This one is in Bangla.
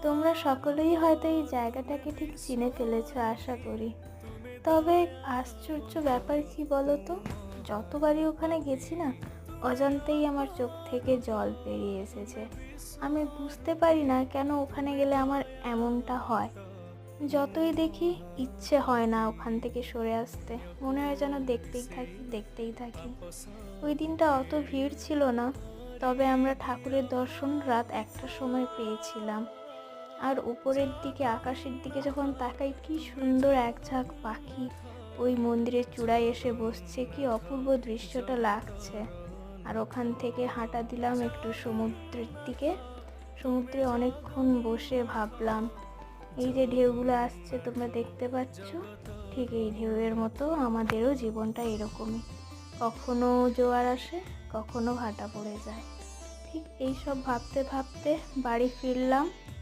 তোমরা সকলেই হয়তো এই জায়গাটাকে ঠিক চিনে ফেলেছো আশা করি। তবে আশ্চর্য ব্যাপার কি বলো তো, যতবারই ওখানে গেছি না, অজান্তেই আমার চোখ থেকে জল বেরিয়ে এসেছে। আমি বুঝতে পারি না কেন ওখানে গেলে আমার এমনটা হয়। যতই দেখি ইচ্ছে হয় না ওখান থেকে সরে আসতে, মনে হয় যেন দেখতেই থাকি দেখতেই থাকি। ওই দিনটা অত ভিড় ছিল না, তবে আমরা ঠাকুরের দর্শন রাত 1টার সময় পেয়েছিলাম। আর উপরের দিকে আকাশের দিকে যখন তাকাই, কি সুন্দর এক ঝাঁক পাখি ওই মন্দিরের চূড়ায় এসে বসছে, কি অপূর্ব দৃশ্যটা লাগছে। আর ওখান থেকে হাঁটা দিলাম একটু সমুদ্রের দিকে। সমুদ্রে অনেকক্ষণ বসে ভাবলাম, এই যে ঢেউগুলো আসছে তোমরা দেখতে পাচ্ছ, ঠিক এই ঢেউয়ের মতো আমাদেরও জীবনটা এরকমই। কখনো জোয়ার আসে, কখনো ভাটা পড়ে যায়। ঠিক এই সব ভাবতে ভাবতে বাড়ি ফিরলাম।